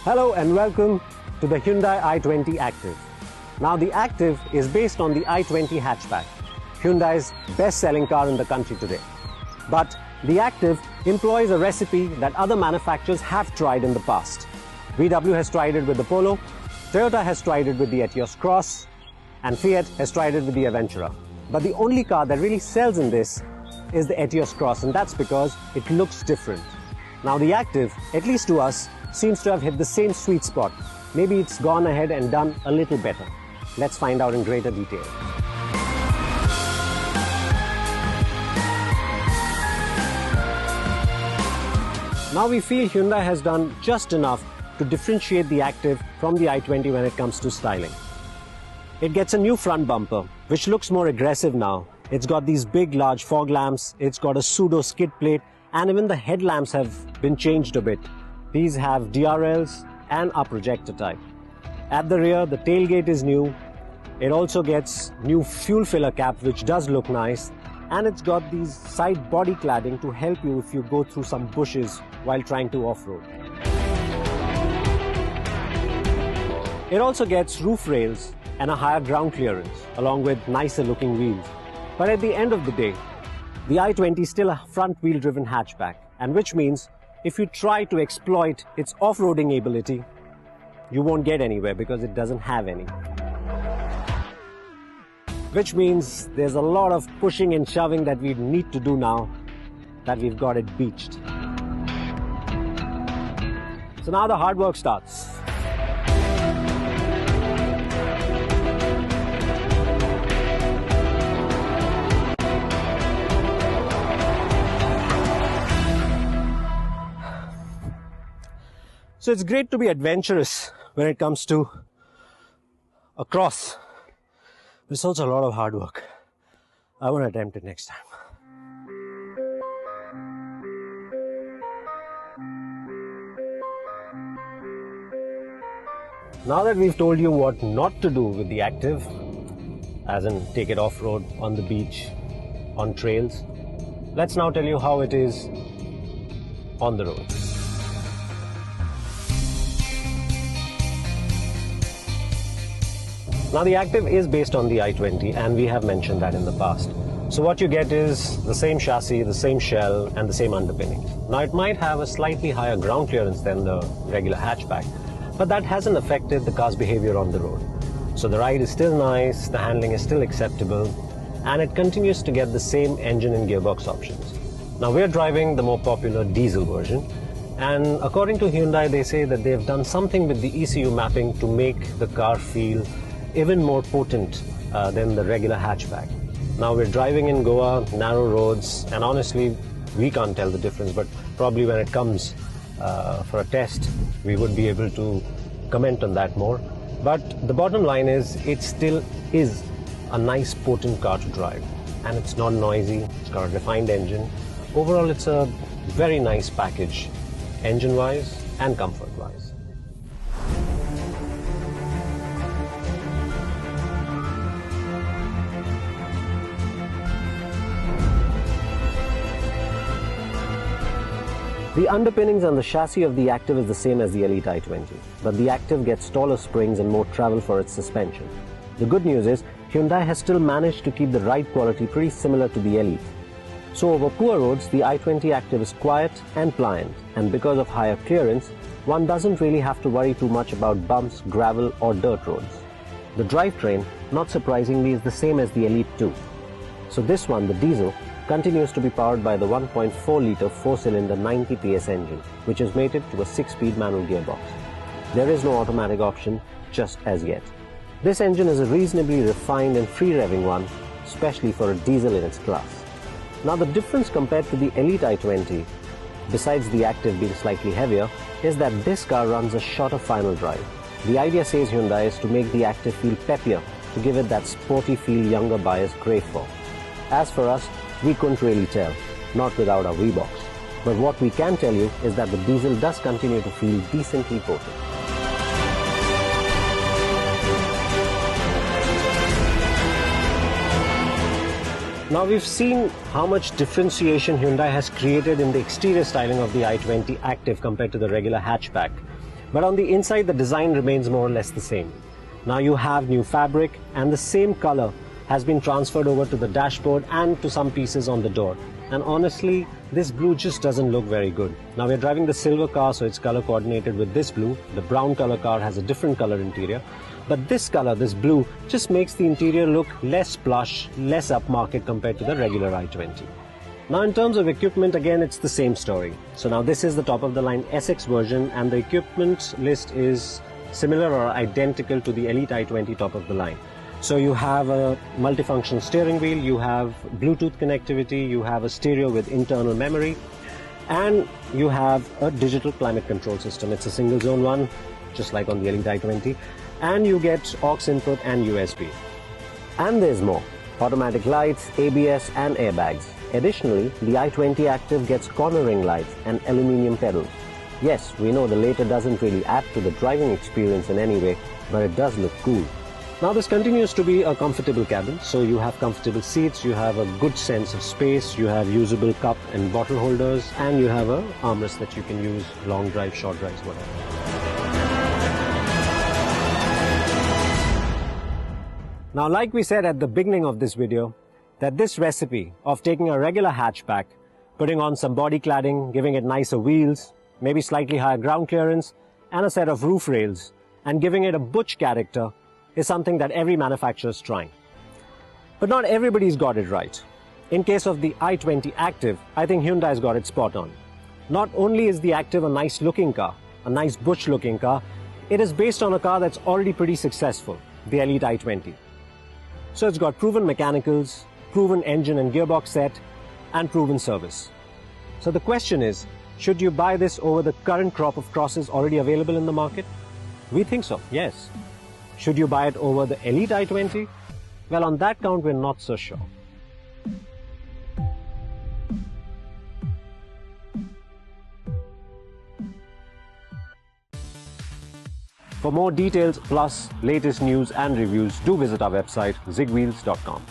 Hello and welcome to the Hyundai i20 Active. Now the Active is based on the i20 hatchback, Hyundai's best-selling car in the country today. But the Active employs a recipe that other manufacturers have tried in the past. VW has tried it with the Polo, Toyota has tried it with the Etios Cross, and Fiat has tried it with the Aventura. But the only car that really sells in this is the Etios Cross, and that's because it looks different. Now the Active, at least to us, seems to have hit the same sweet spot. Maybe it's gone ahead and done a little better. Let's find out in greater detail. Now we feel Hyundai has done just enough to differentiate the Active from the i20 when it comes to styling. It gets a new front bumper, which looks more aggressive now. It's got these big, large fog lamps, it's got a pseudo skid plate, and even the headlamps have been changed a bit. These have DRLs and are projector type. At the rear, the tailgate is new. It also gets new fuel filler cap, which does look nice. And it's got these side body cladding to help you if you go through some bushes while trying to off-road. It also gets roof rails and a higher ground clearance, along with nicer looking wheels. But at the end of the day, the i20 is still a front-wheel driven hatchback, and which means if you try to exploit its off-roading ability, you won't get anywhere because it doesn't have any. Which means there's a lot of pushing and shoving that we need to do now that we've got it beached. So now the hard work starts. So it's great to be adventurous when it comes to a cross. It's also a lot of hard work. I won't attempt it next time. Now that we've told you what not to do with the Active, as in take it off-road, on the beach, on trails, let's now tell you how it is on the road. Now the Active is based on the i20, and we have mentioned that in the past. So what you get is the same chassis, the same shell, and the same underpinning. Now it might have a slightly higher ground clearance than the regular hatchback, but that hasn't affected the car's behavior on the road. So the ride is still nice, the handling is still acceptable, and it continues to get the same engine and gearbox options. Now we're driving the more popular diesel version, and according to Hyundai, they say that they've done something with the ECU mapping to make the car feel even more potent than the regular hatchback. Now we're driving in Goa, narrow roads, and honestly, we can't tell the difference, but probably when it comes for a test, we would be able to comment on that more. But the bottom line is, it still is a nice, potent car to drive, and it's not noisy, it's got a refined engine. Overall, it's a very nice package, engine-wise and comfort-wise. The underpinnings and the chassis of the Active is the same as the Elite i20, but the Active gets taller springs and more travel for its suspension. The good news is, Hyundai has still managed to keep the ride quality pretty similar to the Elite. So over poor roads, the i20 Active is quiet and pliant, and because of higher clearance, one doesn't really have to worry too much about bumps, gravel or dirt roads. The drivetrain, not surprisingly, is the same as the Elite 2. So this one, the diesel, continues to be powered by the 1.4-litre 4-cylinder 90 PS engine, which is mated to a 6-speed manual gearbox. There is no automatic option just as yet. This engine is a reasonably refined and free-revving one, especially for a diesel in its class. Now the difference compared to the Elite i20, besides the Active being slightly heavier, is that this car runs a shorter final drive. The idea, says Hyundai, is to make the Active feel peppier, to give it that sporty feel younger buyers crave for. As for us, we couldn't really tell, not without our V-Box. But what we can tell you is that the diesel does continue to feel decently potent. Now we've seen how much differentiation Hyundai has created in the exterior styling of the i20 Active compared to the regular hatchback. But on the inside, the design remains more or less the same. Now you have new fabric, and the same color has been transferred over to the dashboard and to some pieces on the door. And honestly, this blue just doesn't look very good. Now we're driving the silver car, so it's color coordinated with this blue. The brown color car has a different color interior. But this color, this blue, just makes the interior look less plush, less upmarket compared to the regular i20. Now in terms of equipment, again, it's the same story. So now this is the top of the line SX version, and the equipment list is similar or identical to the Elite i20 top of the line. So you have a multifunction steering wheel, you have Bluetooth connectivity, you have a stereo with internal memory, and you have a digital climate control system. It's a single zone one, just like on the Elite i20, and you get aux input and USB. And there's more: automatic lights, ABS and airbags. Additionally, the i20 Active gets cornering lights and aluminium pedals. Yes, we know the later doesn't really add to the driving experience in any way, but it does look cool. Now this continues to be a comfortable cabin, so you have comfortable seats, you have a good sense of space, you have usable cup and bottle holders, and you have an armrest that you can use long drives, short drives, whatever. Now, like we said at the beginning of this video, that this recipe of taking a regular hatchback, putting on some body cladding, giving it nicer wheels, maybe slightly higher ground clearance, and a set of roof rails, and giving it a butch character is something that every manufacturer is trying. But not everybody's got it right. In case of the i20 Active, I think Hyundai's got it spot on. Not only is the Active a nice looking car, a nice butch looking car, it is based on a car that's already pretty successful, the Elite i20. So it's got proven mechanicals, proven engine and gearbox set, and proven service. So the question is, should you buy this over the current crop of crosses already available in the market? We think so, yes. Should you buy it over the Elite i20? Well, on that count, we're not so sure. For more details plus latest news and reviews, do visit our website ZigWheels.com.